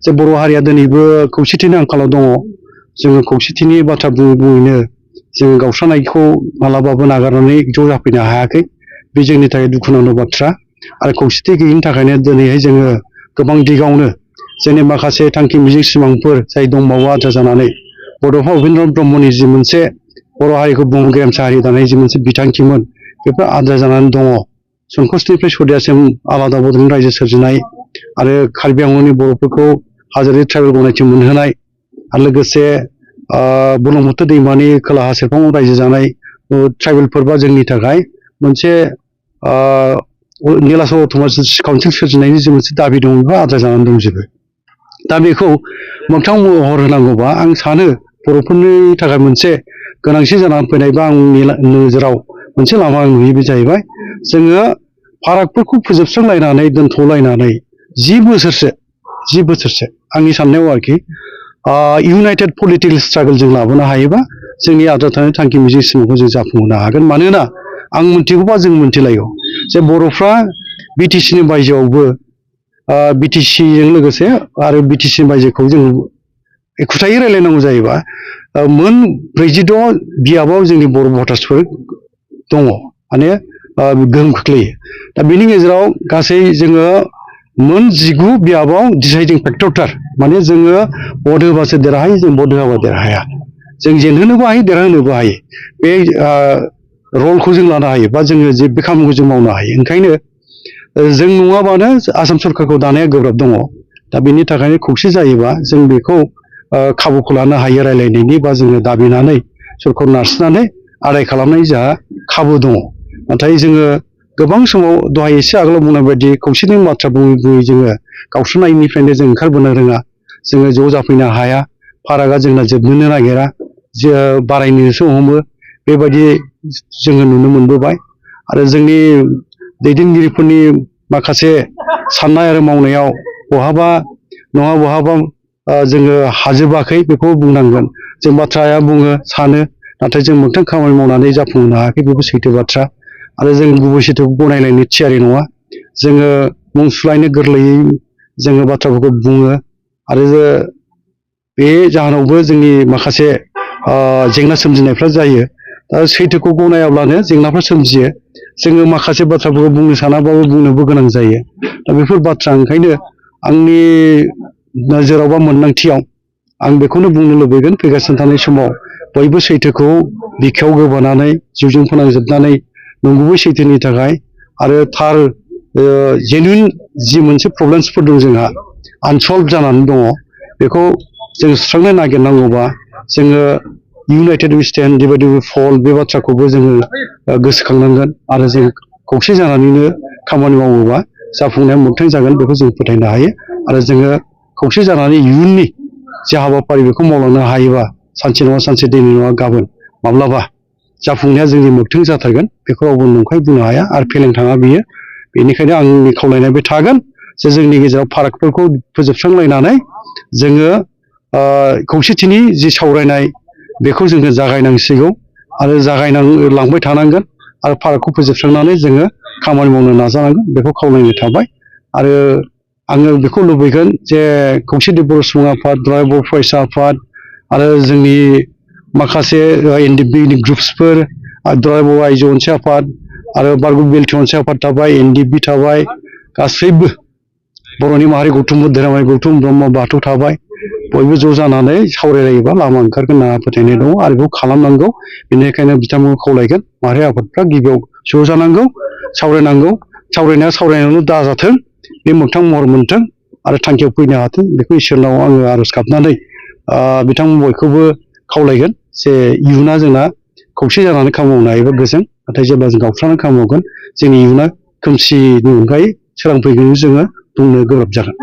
जे बर' हारिया दिनैबो खौसेथिनि आंखालाव दङ। जोङो खौसेथिनि बाथ्रा बुङैनो जोङो गावस्रानायखौ मालाबाबो नागारनानै ज' जाफैनो हायाखै। बे जोंनि थाखाय दुखुनांथाव बाथ्रा आरो खौसेथि गैयिनि थाखायनो दिनैहाय जोङो गोबां दिगावनो जोंनि माखासे थांखि मिजिं सिमांफोर जाय दंबावो आद्रा जानानै बड'फा उपेन्द्र ब्रह्मनि जि मोनसे बर' हारिखौ बुहुम गेरेमसा हारि दानाय जि मोनसे बिथांखिमोन बेफोर आद्रा जानानै दङ। संकसनिफ्राय सदियासिम आलादा बड'लेण्ड रायजो सोरजिनाय आरो कार्बि आंलंनि बर'फोरखौ हाजोआरि ट्राइबेल गनायथि मोनहोनाय आरो लोगोसे बुरलुंबुथुर दैमानि खोलाहा सेरफाङाव रायजो जानाय ट्राइबेलफोरबा जोंनि थाखाय मोनसे नीलाचल अट'न'मास काउन्सिल सोरजिनायनि जि मोनसे दाबि दं बेफोर आद्रा जानानै दंजोबो। दा बेखौ मोगथां महर होनांगौबा आं सानो बर'फोरनि थाखाय मोनसे गोनांथि जानानै फैनाय बा आंनि नोजोराव मोनसे लामा नुयो बे जाहैबाय जोङो फारागफोरखौ फोजोबस्रांलायनानै दोनथ'लायनानै 10 बोसोरसो आंनि साननायाव आरोखि इउनाइटेड पलिटिकेल स्ट्रागल जों लाबोनो हायोबा जोंनि आद्रा थानाय थांखि मिजिं सिमांखौ जों जाफुंहोनो हागोन। मानोना आं मिथिगौबा जों मिथिलायगौ जे बर'फ्रा बिटिसिनि बायजोआवबो बिटिसिजों लोगोसे आरो बिटिसिनि बायजोखौ जों एखुथायै रायलायनांगौ जायोबा मोन 46 बियाबाव जोंनि बर' भटार्सफोर दङ माने गोहोम खोख्लैयो। दा बेनि गेजेराव गासै जोङो मोन 19 बियाबाव डिसाइडिं फेक्टरथार माने जोङो भट होबासो देरहायो जों भट होआबा देरहाया। जों जेनहोनोबो हायो देरहाहोनोबो हायो बे रलखौ जों लानो हायो बा जोङो जे बे खामानिखौ जों मावनो हायो। ओंखायनो जों नङाबानो आसाम सरकारखौ दानाया गोब्राब दङ। दा बेनि थाखायनो खौसे जायोबा जों बेखौ खाबुखौ लानो हायो रायलायनायनि बा जोङो दाबिनानै सरकारखौ नारसिननानै आदाय खालामनायनि जोंहा खाबु दङ। नाथाय जोङो गोबां समाव दहाय एसे आगोलाव बुंनाय बायदि खौसेथिनि बाथ्रा बुङै जोङो गावस्रानायनिफ्रायनो जों ओंखारबोनो रोङा। जोङो ज' जाफैनो हाया। फारागा जोंना जोबनोनो नागिरा बारायनोसो हमो बेबायदि जोङो नुनो मोनबोबाय। आरो जोंनि दैदेनगिरिफोरनि माखासे साननाय आरो मावनायाव बहाबा नङा बहाबा जोङो हाजोबाखै बेखौ बुंनांगोन। जों बाथ्राया बुङो सानो नाथाय जों मोगथां खामानि मावनानै जाफुंहोनो हायाखै बेबो सैथो बाथ्रा। आरो जों गुबै सैथोखौ गनायलायनो थियारि नङा। जोङो मुं सुलायनो गोरलैयै जोङो बाथ्राफोरखौ बुङो आरो बे जाहोनावबो जोंनि माखासे जेंना सोमजिनायफ्रा जायो। दा सैथोखौ गनायाब्लानो जेंनाफ्रा सोमजियो। जोङो माखासे बाथ्राफोरखौ बुंनो सानाबाबो बुंनोबो गोनां जायो। दा बेफोर बाथ्रा ओंखायनो आंनि नोजोराव बा मोनदांथियाव आं बेखौनो बुंनो लुबैगोन फैगासिनो थानाय समाव बयबो सैथोखौ बिखायाव गोबानानै जिउजों फोनांजोबनानै नंगुबै सैथोनि थाखाय आरो थार जेनुइन जि मोनसे प्रब्लेम्सफोर दं जोंहा आनसल्भ जानानै दङ बेखौ जों सुस्रांनो नागिरनांगौबा जोङो इउनाइटेड वे स्टेन्ड डिभाइडेड वे फल बे बाथ्राखौबो जोङो गोसोखांनांगोन। आरो जों खौसे जानानैनो खामानि मावोबा जाफुंनाया मोगथां जागोन बेखौ जों फोथायनो हायो। आरो जोङो खौसे जानानै इयुननि जे हाबाफारि बेखौ मावलांनो हायोबा सानसे नङा सानसे दिनै नङा गाबोन माब्लाबा जाफुंनाया जोंनि मोगथां जाथारगोन बेखौ रावबो नंखाय बुंनो हाया आरो फेलें थाङा बियो। बेनिखायनो आंनि खावलायनाया बे थागोन जे जोंनि गेजेराव फारागफोरखौ फोजोबस्रांलायनानै जोङो खौसेथिनि जि सावरायनाय बेखौ जोङो जागायनांसिगौ आरो लांबाय थानांगोन आरो फारागखौ फोजोबस्रांनानै जोङो खामानि मावनो नाजानांगोन बेखौ खावलायनाय थाबाय। आरो आङो बेखौ लुबैगोन जे खौसेथि बर' सुबुं आफाद, दुलाराय बर' फरायसा आफाद आरो जोंनि माखासे NDP नि ग्रुप्सफोर दुलाराय बर' आइजो अनसाय आफाद आरो बारग' बिएलटि अनसाय आफाद थाबाय, NDP थाबाय, गासैबो बर'नि माहारि गौथुम धोरोमारि गौथुम ब्रह्म बाथौ थाबाय। बयबो ज' जानानै सावरायलायोबा लामा ओंखारगोन होनना फोथायनाय दङ आरो बेखौ खालामनांगौ। बेनिखायनो बिथांमोनखौ खावलायगोन माहारि आफादफ्रा गिबियाव ज' जानांगौ, सावरायनांगौ। सावरायनाया सावरायनायल' दाजाथों बे मोगथां महर मोनथों आरो थांखियाव फैनो हाथों बेखौ इसोरनाव आङो आर'ज गाबनानै बिथांमोन बयखौबो खावलायगोन जे इयुना जोंना खौसे जानानै खामानि मावनो हायोबा गोजोन। नाथाय जेब्ला जों गावस्रानानै खामानि मावगोन जोंनि इयुना खोमसिनि अनगायै सोरां फैगोन जोङो बुंनो गोब्राब जागोन।